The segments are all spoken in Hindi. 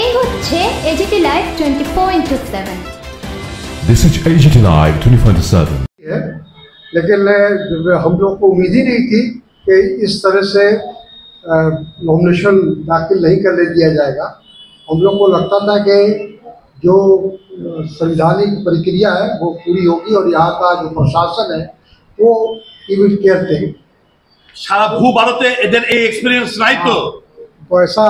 এই হচ্ছে AGT Live 24/7। This is AGT Live 24/7। लेकिन हम लोग को उम्मीद ही नहीं थी कि इस तरह से नॉमिनेशन दाखिल नहीं करने दिया जाएगा। हम लोग को लगता था कि जो संवैधानिक प्रक्रिया है वो पूरी होगी और यहाँ का जो प्रशासन है वो विल केयर टेक। সারা ভূ ভারতে এদের এই এক্সপেরিয়েন্স নাই তো ऐसा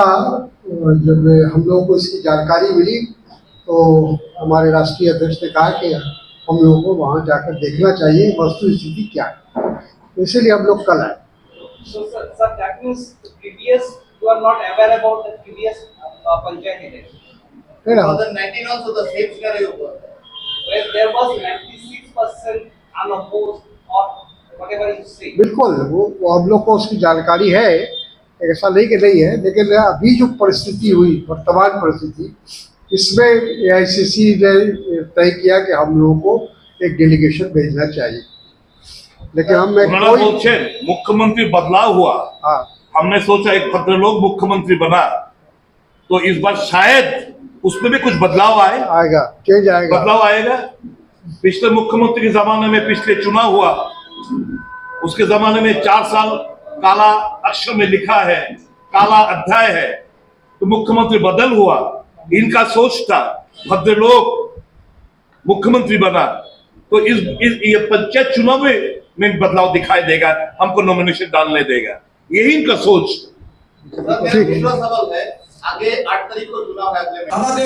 जब हम लोगों को इसकी जानकारी मिली तो हमारे राष्ट्रीय अध्यक्ष ने कहा कि हम लोगों को वहाँ जाकर देखना चाहिए वस्तु स्थिति क्या है, तो इसीलिए हम लोग कल आए। So sir, that means the previous you are not aware about the previous panchayat election. 2019 also the same scenario was. Where there was 96% unopposed or whatever you say. बिल्कुल वो हम लोग को उसकी जानकारी है, ऐसा नहीं कि नहीं है, लेकिन अभी जो परिस्थिति हुई वर्तमान परिस्थिति इसमें AICC ने तय किया कि हम लोगों को एक डेलीगेशन भेजना चाहिए, लेकिन हम मुख्यमंत्री बदलाव हुआ। हाँ, हमने सोचा एक भद्रलोक मुख्यमंत्री बना तो इस बार शायद उसमें भी कुछ बदलाव आएगा, चेंज आएगा, बदलाव आएगा। पिछले मुख्यमंत्री के जमाने में पिछले चुनाव हुआ, उसके जमाने में 4 साल काला अक्षर में लिखा है, काला अध्याय है, तो मुख्यमंत्री बदल हुआ। इनका सोच था भद्रलोक मुख्यमंत्री बना तो ये पंचायत चुनाव में बदलाव दिखाई देगा, हमको नॉमिनेशन डालने देगा, यही इनका सोच। दूसरा सवाल है, आगे 8 तारीख को चुनाव है, हमारे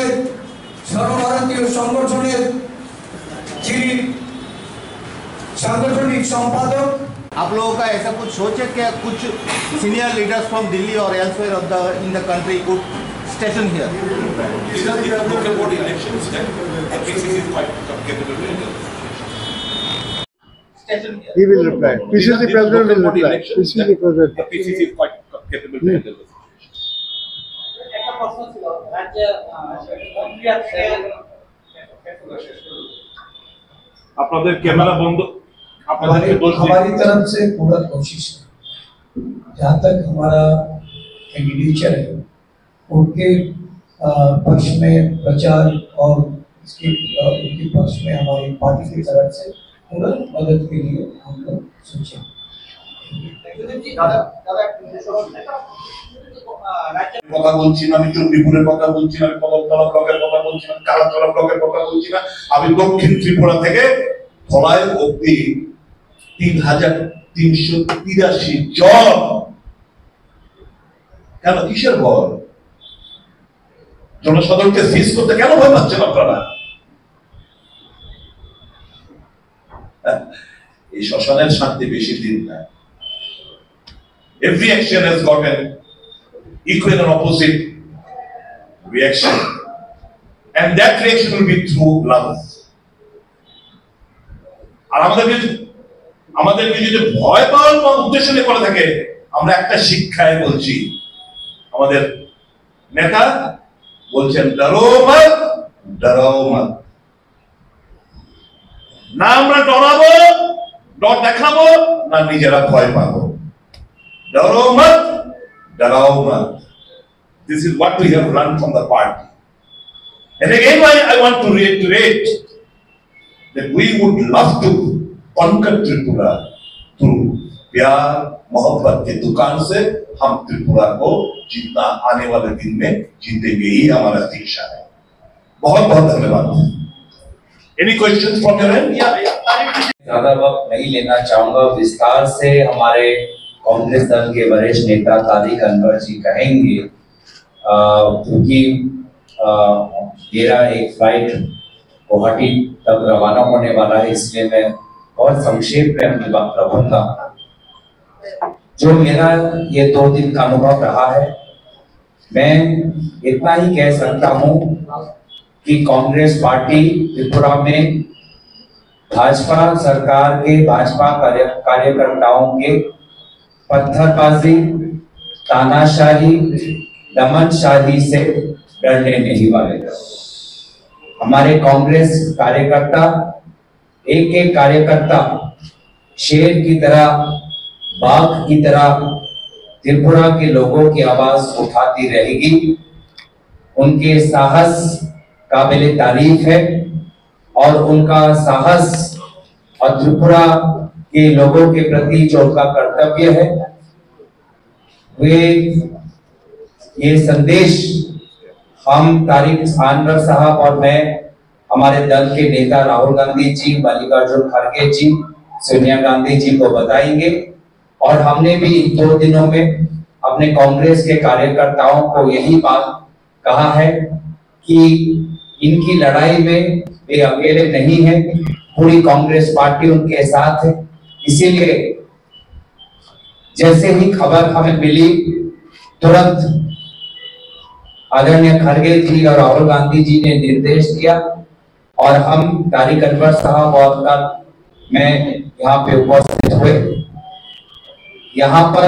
सर्वभारतीय संगठনের যিনি सांगठनिक संपादक, आप लोगों का ऐसा कुछ सोच है क्या कुछ सीनियर लीडर्स फ्रॉम दिल्ली और elsewhere of the in the country could station here? he will reply. PCC president will reply. PCC president. PCC is quite capable to handle this. একটা প্রশ্ন ছিল রাজ্য মন্ত্রী আছে আপনাদের ক্যামেরা বন্ধ। हमारी तरफ से पूरा कोशिश है जहाँ तक हमारा कैंडिडेचर है उनके पक्ष में प्रचार और उनके पक्ष में हमारी पार्टी की तरफ से पूरा मदद के लिए हम लोग सोचे। কথা বলছি না, আমি চণ্ডীপুরের কথা বলছি না, আমি কদমতলা ব্লকের কথা বলছি না, কালাতলা ব্লকের কথা বলছি না, আমি দক্ষিণ ত্রিপুরা থেকে ধলাই অবধি 3383 জন। কেন, কিসের ভয়? জনসাধারণকে ফেস করতে কেন ভয় পাচ্ছেন আপনারা? এই শ্মশানের শান্তি বেশি দিন না। Every action has got an equal and opposite reaction, and that reaction will be through love. আর আমাদেরকে যদি ভয় পাওয়ার উদ্দেশ্য নিয়ে করে থাকে, আমরা একটা শিক্ষায় বলছি, আমাদের নেতা বলছেন ডরো মত, ডরাও মত। না আমরা ডরাবো, ডর দেখাবো, না নিজেরা ভয় পাবো। ডরো মত, ডরাও মত। This is what we have learned from the party. And again I want to reiterate that we would love to conquer Tripura through प्यार मोहब्बत की दुकान से हम त्रिपुरा को जीतना आने वाले दिन में जीतेंगे, ही हमारा दीक्षा है। बहुत बहुत धन्यवाद। Any questions from your end? ज्यादा वक्त नहीं लेना चाहूंगा, विस्तार से हमारे कांग्रेस दल के वरिष्ठ नेता तारिक अनवर जी कहेंगे, क्योंकि मेरा एक फ्लाइट गुवाहाटी तक रवाना होने वाला है, इसलिए मैं बहुत संक्षेप में अपनी बात रखूंगा। जो मेरा ये 2 दिन का अनुभव रहा है, मैं इतना ही कह सकता हूं कि कांग्रेस पार्टी त्रिपुरा में भाजपा सरकार के भाजपा कार्यकर्ताओं के पत्थरबाजी, तानाशाही, दमनशाही से डरने नहीं वाले। हमारे कांग्रेस कार्यकर्ता एक एक कार्यकर्ता शेर की तरह, बाघ की तरह त्रिपुरा के लोगों की आवाज उठाती रहेगी। उनके साहस काबिल तारीफ है और उनका साहस और त्रिपुरा के लोगों के प्रति जो उनका कर्तव्य है, वे ये संदेश हम तारिक अनवर साहब और मैं हमारे दल के नेता राहुल गांधी जी, मल्लिकार्जुन खड़गे जी, सोनिया गांधी जी को बताएंगे। और हमने भी 2 दिनों में अपने कांग्रेस के कार्यकर्ताओं को यही बात कहा है कि इनकी लड़ाई में वे अकेले नहीं हैं, पूरी कांग्रेस पार्टी उनके साथ है। इसीलिए जैसे ही खबर हमें मिली, तुरंत आदरणीय खड़गे जी और राहुल गांधी जी ने निर्देश दिया और हम तारिक अनवर साहब और मैं यहाँ पे उपस्थित हुए। यहाँ पर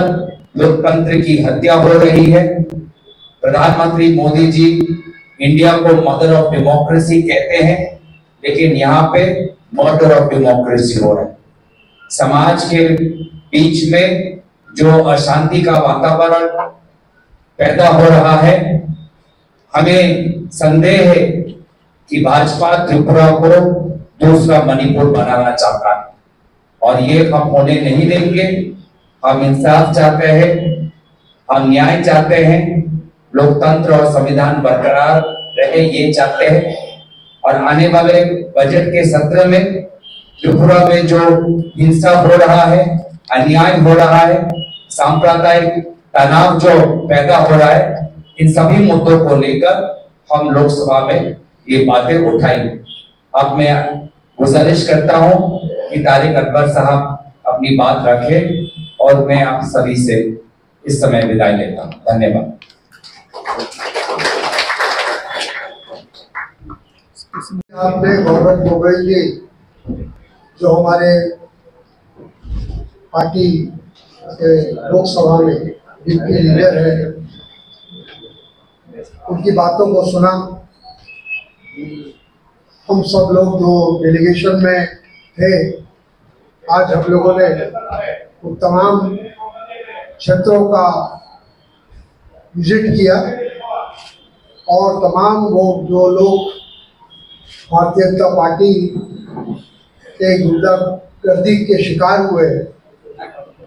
लोकतंत्र की हत्या हो रही है। प्रधानमंत्री मोदी जी इंडिया को मदर ऑफ डेमोक्रेसी कहते हैं, लेकिन यहाँ पे मर्डर ऑफ डेमोक्रेसी हो रहा है। समाज के बीच में जो अशांति का वातावरण पैदा हो रहा है, हमें संदेह है कि भाजपा त्रिपुरा को दूसरा मणिपुर बनाना चाहता है और ये हम होने नहीं देंगे। हम इंसाफ चाहते हैं, हम न्याय चाहते हैं, लोकतंत्र और संविधान बरकरार रहे ये चाहते हैं। और आने वाले बजट के सत्र में त्रिपुरा में जो हिंसा हो रहा है, अन्याय हो रहा है, सांप्रदायिक तनाव जो पैदा हो रहा है, इन सभी मुद्दों को लेकर हम लोकसभा में ये बातें उठाएंगे। अब मैं गुजारिश करता हूं कि तारिक अनवर साहब अपनी बात रखें और मैं आप सभी से इस समय विदाई लेता हूं। धन्यवाद। आपने गौरव गोगोई जी जो हमारे पार्टी के लोकसभा में जिनके लीडर है, उनकी बातों को सुना। हम सब लोग जो डेलीगेशन में थे, आज हम लोगों ने उन तमाम क्षेत्रों का विजिट किया और तमाम वो जो लोग भारतीय जनता पार्टी के गुंडागर्दी के शिकार हुए,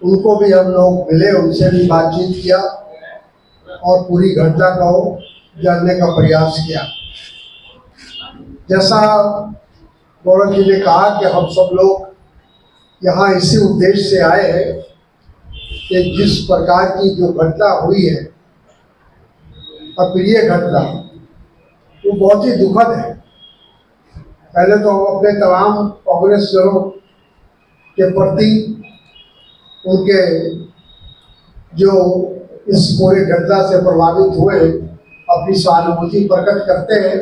उनको भी हम लोग मिले, उनसे भी बातचीत किया और पूरी घटना को जानने का प्रयास किया। जैसा गौरव जी ने कहा कि हम सब लोग यहाँ इसी उद्देश्य से आए हैं कि जिस प्रकार की जो घटना हुई है, अप्रिय घटना, वो बहुत ही दुखद है। पहले तो हम अपने तमाम कांग्रेस जनों के प्रति उनके जो इस पूरे घटना से प्रभावित हुए अपनी सहानुभूति प्रकट करते हैं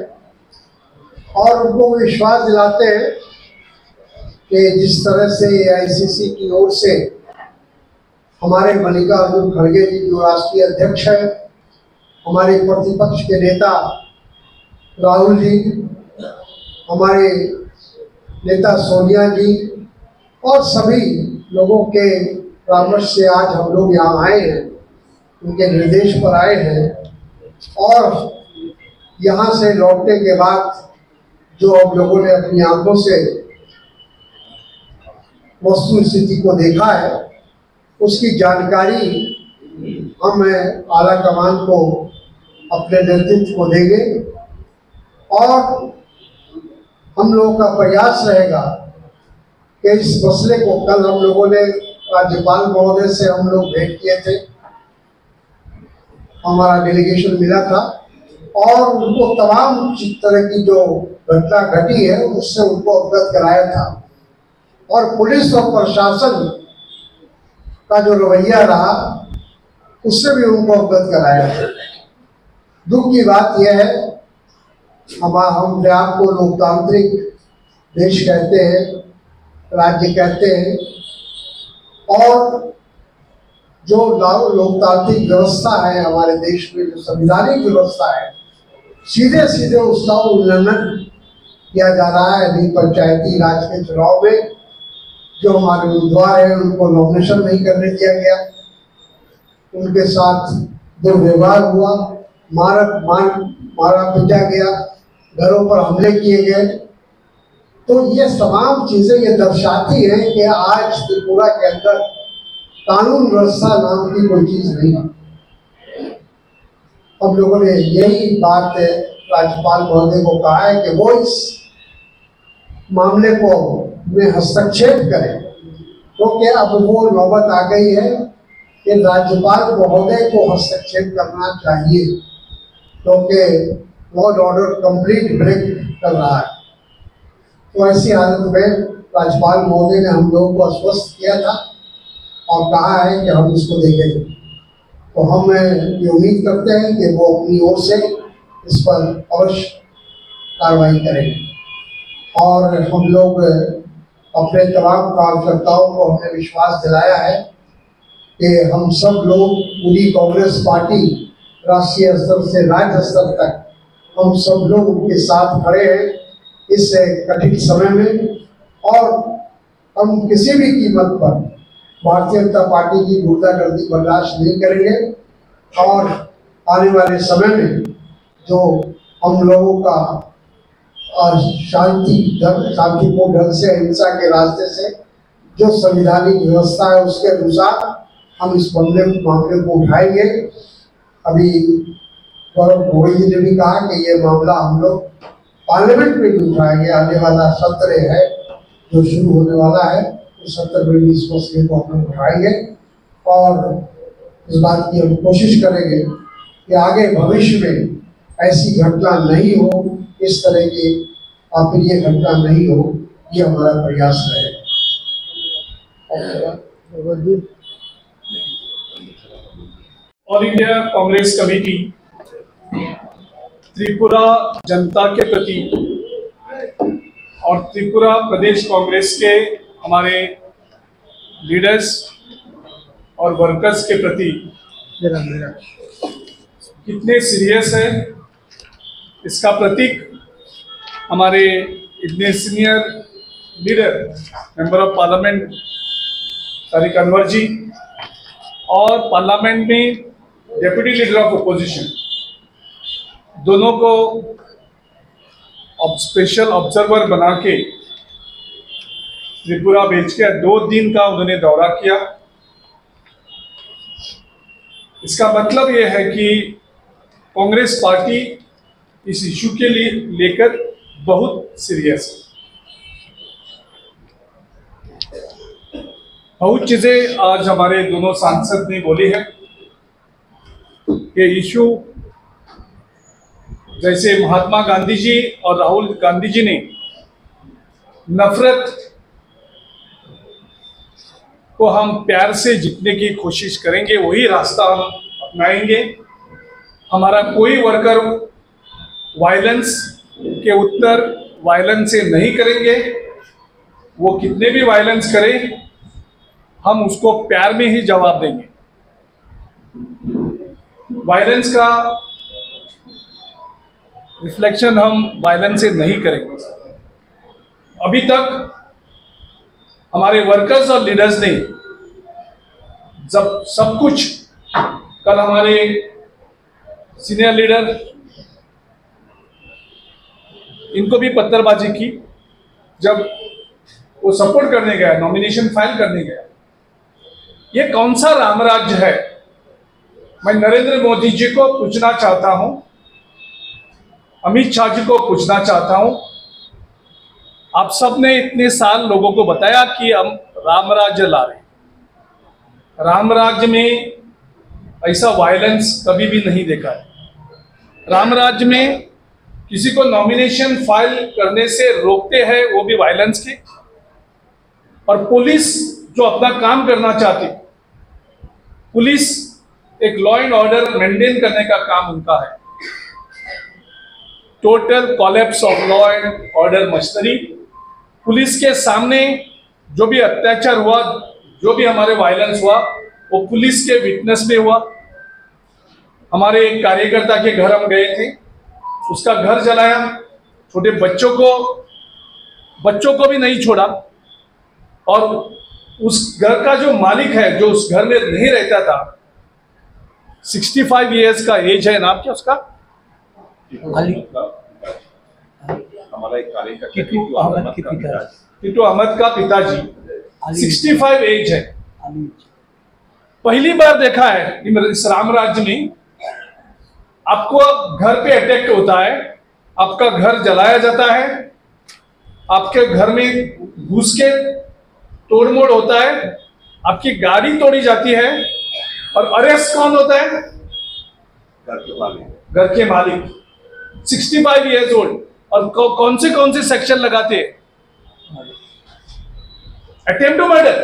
और उनको विश्वास दिलाते हैं कि जिस तरह से AICC की ओर से हमारे मल्लिकार्जुन खड़गे जी जो राष्ट्रीय अध्यक्ष है, हमारे प्रतिपक्ष के नेता राहुल जी, हमारे नेता सोनिया जी और सभी लोगों के परामर्श से आज हम लोग यहाँ आए हैं, उनके निर्देश पर आए हैं। और यहाँ से लौटने के बाद जो हम लोगों ने अपनी आंखों से वस्तु स्थिति को देखा है, उसकी जानकारी हम आला कमान को अपने नेतृत्व को देंगे और हम लोगों का प्रयास रहेगा कि इस मसले को, कल हम लोगों ने राज्यपाल महोदय से हम लोग भेंट किए थे, हमारा डेलीगेशन मिला था और उनको तमाम तरह की जो घटना घटी है उससे उनको अवगत कराया था और पुलिस और प्रशासन का जो रवैया रहा उससे भी उनको अवगत कराया था। दुख की बात यह है, हम अपने आप को लोकतांत्रिक देश कहते हैं, राज्य कहते हैं और जो लोकतांत्रिक व्यवस्था है हमारे देश में, जो संवैधानिक व्यवस्था है, सीधे सीधे उसका उल्लंघन किया जा रहा है। अभी पंचायती राज के चुनाव में जो हमारे उम्मीदवार हैं उनको नॉमिनेशन नहीं करने दिया गया, उनके साथ दुर्व्यवहार हुआ, मारा पीटा गया, घरों पर हमले किए गए। तो ये तमाम चीजें ये दर्शाती हैं कि आज त्रिपुरा के अंदर कानून व्यवस्था नाम की कोई चीज नहीं है। हम लोगों ने यही बात राज्यपाल महोदय को कहा है कि वो इस मामले को में हस्तक्षेप करें, क्योंकि अब वो नौबत आ गई है कि राज्यपाल महोदय को हस्तक्षेप करना चाहिए, क्योंकि law and order complete break कर रहा है। तो ऐसी हालत में राज्यपाल महोदय ने हम लोगों को आश्वस्त किया था और कहा है कि हम इसको देखेंगे। तो हम ये उम्मीद करते हैं कि वो अपनी ओर से इस पर अवश्य कार्रवाई करेंगे। और हम लोग अपने तमाम कार्यकर्ताओं को हमने विश्वास दिलाया है कि हम सब लोग, पूरी कांग्रेस पार्टी राष्ट्रीय स्तर से राज्य स्तर तक, हम सब लोग उनके साथ खड़े हैं इस कठिन समय में। और हम किसी भी कीमत पर भारतीय जनता पार्टी की गुंडागर्दी बर्दाश्त नहीं करेंगे और आने वाले समय में जो हम लोगों का शांतिपूर्ण ढंग से, अहिंसा के रास्ते से जो संवैधानिक व्यवस्था है उसके अनुसार हम इस मामले को उठाएंगे। अभी गौरव गोगोई जी ने भी कहा कि ये मामला हम लोग पार्लियामेंट में भी उठाएंगे। आने वाला सत्र है जो शुरू होने वाला है, उस सत्र में भी इस मसले को हम उठाएंगे और इस बात की हम कोशिश करेंगे कि आगे भविष्य में ऐसी घटना नहीं हो, इस तरह की अप्रिय घटना नहीं हो, ये हमारा प्रयास रहेगा। All India Congress committee Tripura जनता के प्रति और त्रिपुरा प्रदेश कांग्रेस के हमारे लीडर्स और वर्कर्स के प्रति कितने सीरियस है, इसका प्रतीक हमारे इतने senior leader, member of parliament Tariq Anwar ji और पार्लियामेंट में डेप्यूटी लीडर ऑफ ओपोजिशन, दोनों को स्पेशल ऑब्जर्वर बना के त्रिपुरा भेज के 2 दिन का उन्होंने दौरा किया। इसका मतलब यह है कि कांग्रेस पार्टी इस इशू के लिए लेकर बहुत सीरियस है। बहुत चीजें आज हमारे दोनों सांसद ने बोली है कि इशू जैसे महात्मा गांधी जी और राहुल गांधी जी ने नफरत को हम प्यार से जीतने की कोशिश करेंगे, वही रास्ता हम अपनाएंगे। हमारा कोई वर्कर वायलेंस के उत्तर वायलेंस से नहीं करेंगे। वो कितने भी वायलेंस करें, हम उसको प्यार में ही जवाब देंगे। वायलेंस का रिफ्लेक्शन हम वायलेंस से नहीं करेंगे। अभी तक हमारे वर्कर्स और लीडर्स ने जब सब कुछ, कल हमारे सीनियर लीडर इनको भी पत्थरबाजी की, जब वो सपोर्ट करने गया, नॉमिनेशन फाइल करने गया। ये कौन सा रामराज्य है? मैं नरेंद्र मोदी जी को पूछना चाहता हूं, अमित शाह जी को पूछना चाहता हूं, आप सब ने इतने साल लोगों को बताया कि हम रामराज्य ला रहे हैं। रामराज्य में ऐसा वायलेंस कभी भी नहीं देखा है। रामराज्य में किसी को नॉमिनेशन फाइल करने से रोकते हैं, वो भी वायलेंस के। और पुलिस जो अपना काम करना चाहती, पुलिस एक लॉ एंड ऑर्डर मेंटेन करने का काम उनका है। Total collapse of law and order machinery. Police के सामने जो भी अत्याचार हुआ, जो भी हमारे वायलेंस हुआ, वो पुलिस के विटनेस में हुआ। हमारे एक कार्यकर्ता के घर हम गए थे, उसका घर जलाया, छोटे बच्चों को भी नहीं छोड़ा। और उस घर का जो मालिक है, जो उस घर में नहीं रहता था, 65 इयर्स का एज है, नाम क्या उसका, अली हमारा एक कार्यकर्ता टिटू अहमद के पिता टिटू अहमद का पिताजी 65 एज है। पहली बार देखा है इस राम राज्य में आपको घर पे अटैक होता है, आपका घर जलाया जाता है, आपके घर में घुस के तोड़मोड़ होता है, आपकी गाड़ी तोड़ी जाती है और अरेस्ट कौन होता है? घर के मालिक 65 इयर्स ओल्ड। और कौन से सेक्शन लगाते हैं? Attempt to murder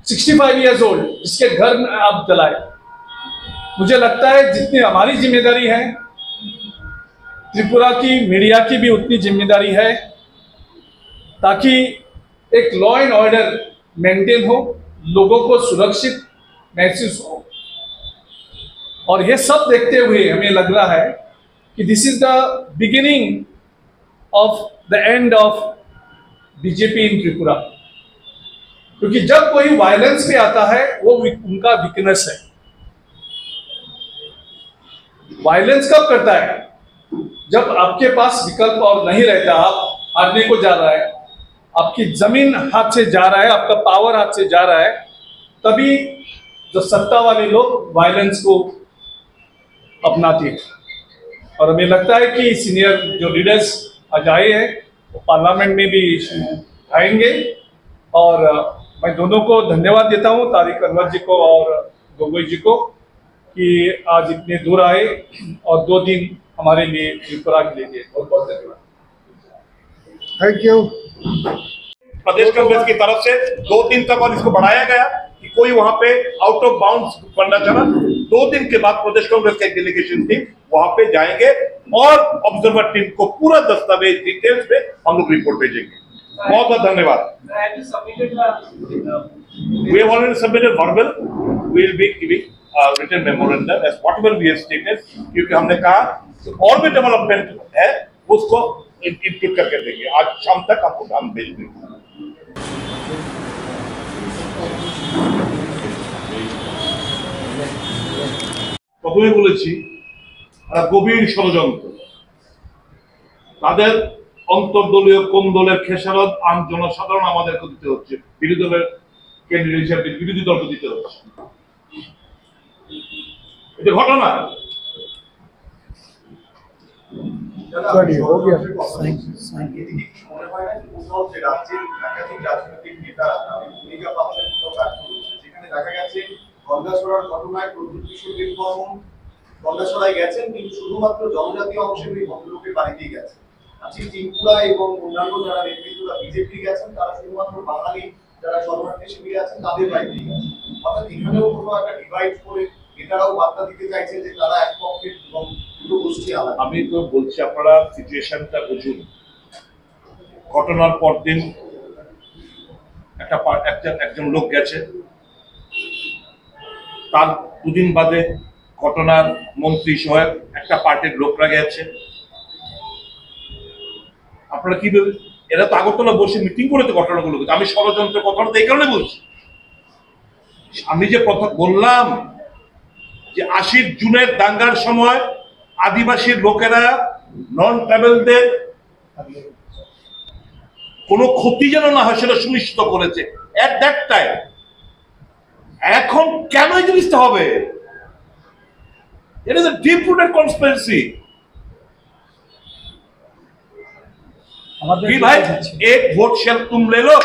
65 years old, इसके घर में आप जलाए। मुझे लगता है जितनी हमारी जिम्मेदारी है, त्रिपुरा की मीडिया की भी उतनी जिम्मेदारी है, ताकि एक लॉ एंड ऑर्डर मेंटेन हो, लोगों को सुरक्षित महसूस हो। और ये सब देखते हुए हमें लग रहा है कि this is the beginning of the end of BJP in Tripura. क्योंकि जब कोई वायलेंस पे आता है वो उनका वीकनेस है। वायलेंस कब करता है? जब आपके पास विकल्प और नहीं रहता, आप हारने को जा रहा है, आपकी जमीन हाथ से जा रहा है, आपका पावर हाथ से जा रहा है, तभी जो सत्ता वाले लोग वायलेंस को अपनाते हैं। और हमें लगता है कि सीनियर जो लीडर्स आज आए हैं वो पार्लियामेंट में भी आएंगे। और मैं दोनों को धन्यवाद देता हूं, तारिक अनवर जी को और गोगोई जी को, कि आज इतने दूर आए और 2 दिन हमारे लिए त्रिपुरा के लिए दिए। बहुत बहुत धन्यवाद। Thank you. प्रदेश कांग्रेस की तरफ से 2 दिन तक और इसको बढ़ाया गया कि कोई वहां पे आउट ऑफ बाउंड्स बनना चाहा। 2 दिन के बाद प्रदेश कांग्रेस का एक डेलीगेशन टीम वहां पे जाएंगे और ऑब्जर्वर टीम को पूरा दस्तावेज डिटेल्स में हम लोग रिपोर्ट भेजेंगे। बहुत बहुत धन्यवाद। We have already submitted verbal. We will be giving written memorandum as whatever we have stated, क्योंकि हमने कहा और भी डेवलपमेंट है उसको इंक्लूड करके देंगे। आज शाम तक हमको हम भेज देंगे। প্রথমে বলেছি গভীর ষড়যন্ত্র, তাদের অন্তর্দলীয় কোন দলের খেসারত আম জনসাধারণ আমাদেরকে দিতে হচ্ছে, বিরোধী দলের কেন্দ্রীয় হিসাবে বিরোধী দলকে দিতে হচ্ছে। এটা ঘটনা। গঙ্গাসরায় গেছেন কিন্তু শুধুমাত্র জনজাতীয় অংশের ওই ভদ্রলোকের বাড়িতেই গেছেন। আজকে ত্রিপুরা এবং অন্যান্য যারা নেতৃত্বরা বিজেপি গেছেন তারা শুধুমাত্র বাঙালি যারা শরণার্থী শিবিরে আছেন তাদের বাড়িতেই গেছেন। অর্থাৎ এখানেও কোনো একটা ডিভাইড করে এটাও বার্তা দিতে চাইছে যে তারা এক পক্ষে এবং দুটো গোষ্ঠী আলাদা। আমি তো বলছি আপনারা সিচুয়েশনটা বুঝুন। ঘটনার পর দিন একজন লোক গেছে, তার 2 দিন বাদে ঘটনার মন্ত্রী সহ একটা পার্টির লোকরা গেছে। আপনারা কি এরা তো আগরতলা বসে মিটিং করে তো ঘটনাগুলো, আমি ষড়যন্ত্রের কথাটা এই কারণে বলছি। আমি যে কথা বললাম যে 80 জুনের দাঙ্গার সময় আদিবাসী লোকেরা নন ট্রাইবালদের কোনো ক্ষতি যেন না হয় সেটা সুনিশ্চিত করেছে এট দ্যাট টাইম। এখন কেন এই জিনিসটা হবে? It is a deep-rooted conspiracy. कि भाई एक वोट शेयर तुम ले लो,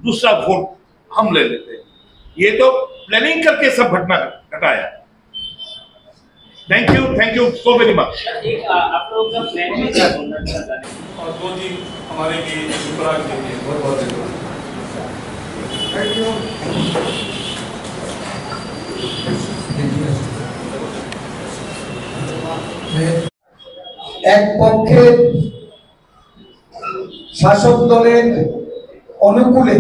दूसरा वोट हम ले लेते। ये तो प्लानिंग करके सब घटना घटाया। Thank you so very much. आप लोग का प्लान में क्या बोलना चाहते हैं? और 2 दिन हमारे लिए त्रिपुरा के लिए बहुत बहुत धन्यवाद। Thank you. এক পক্ষে শাসক দলের অনুকূলে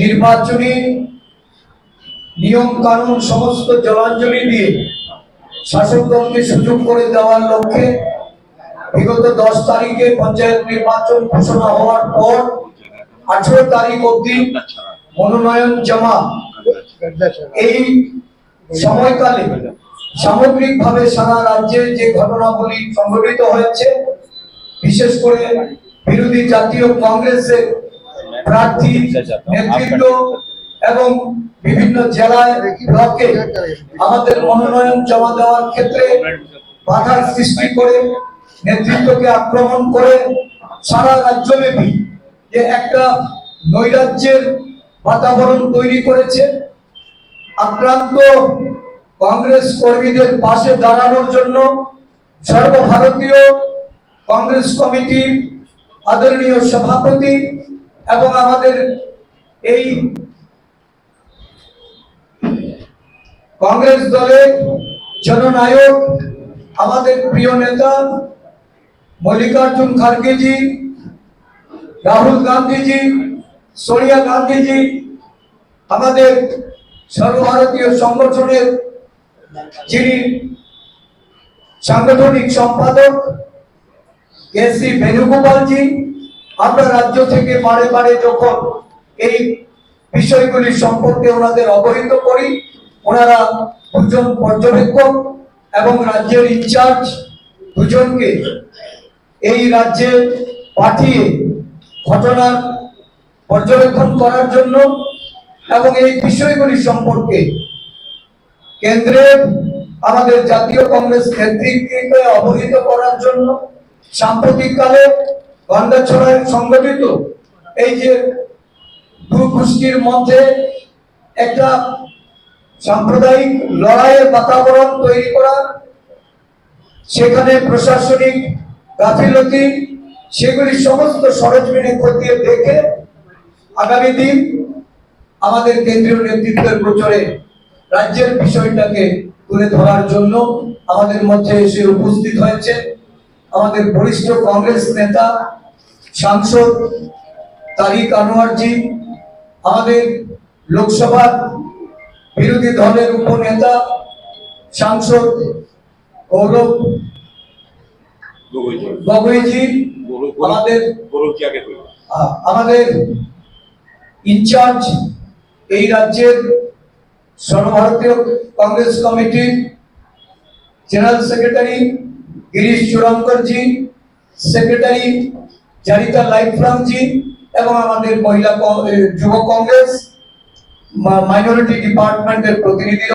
নির্বাচনী নিয়ম কানুন সমস্ত জলাঞ্জলি দিয়ে শাসক দলকে সুযোগ করে দেওয়ার লক্ষ্যে বিগত 10 তারিখে পঞ্চায়েত নির্বাচন ঘোষণা হওয়ার পর 18 তারিখ অবধি মনোনয়ন জমা এই সময়কালে সামগ্রিকভাবে সারা রাজ্যে যে ঘটনাগুলি সংঘটিত হয়েছে, বিশেষ করে বিরোধী জাতীয় কংগ্রেসের প্রার্থী নেতৃত্ব এবং বিভিন্ন জেলায় ব্লকে আমাদের মনোনয়ন জমা দেওয়ার ক্ষেত্রে বাধার সৃষ্টি করে নেতৃত্বকে আক্রমণ করে সারা রাজ্যব্যাপী যে একটা নৈরাজ্যের বাতাবরণ তৈরি করেছে, আক্রান্ত কংগ্রেস কর্মীদের পাশে দাঁড়ানোর জন্য সর্বভারতীয় কংগ্রেস কমিটির আদরণীয় সভাপতি এবং আমাদের এই কংগ্রেস দলের জননায়ক আমাদের প্রিয় নেতা মল্লিকার্জুন খার্গেজি, রাহুল গান্ধীজি, সোনিয়া গান্ধীজি, আমাদের সর্বভারতীয় সংগঠনের যিনি সাংগঠনিক সম্পাদক কেসি বেণুগোপালজি, আমরা রাজ্য থেকে বারে বারে যখন এই বিষয়গুলি সম্পর্কে ওনাদের অবহিত করি, ওনারা দুজন পর্যবেক্ষক এবং রাজ্যের ইনচার্জ দুজনকে এই রাজ্যে পাঠিয়ে ঘটনা পর্যবেক্ষণ করার জন্য এবং এই বিষয়গুলি সম্পর্কে কেন্দ্রের আমাদের জাতীয় কংগ্রেস নেতৃত্বকে অবহিত করার জন্য সাম্প্রতিককালে গন্ডাছড়ায় সংগঠিত এই যে দু গোষ্ঠীর মধ্যে একটা সাম্প্রদায়িক লড়াইয়ের বাতাবরণ তৈরি করা, সেখানে প্রশাসনিক গাফিলতি, সেগুলি সমস্ত সরেজমিনে খতিয়ে দেখে আগামী দিন আমাদের কেন্দ্রীয় নেতৃত্বের গোচরে রাজ্যের বিষয়টাকে তুলে ধরার জন্য আমাদের মধ্যে এসে উপস্থিত হয়েছে আমাদের বরিষ্ঠ কংগ্রেস নেতা সাংসদ তারিক আনোয়ারজি, আমাদের লোকসভার বিরোধী দলের উপনেতা সাংসদ গৌরব গগৈজি, আমাদের ইনচার্জ এই রাজ্যের সর্বভারতীয় কংগ্রেস কমিটির জেনারেল সেক্রেটারি গিরিশ চুরাঙ্করজি, সেক্রেটারি জারিতা লাইফরামজি এবং আমাদের মহিলা যুব কংগ্রেস মাইনরিটি ডিপার্টমেন্টের প্রতিনিধি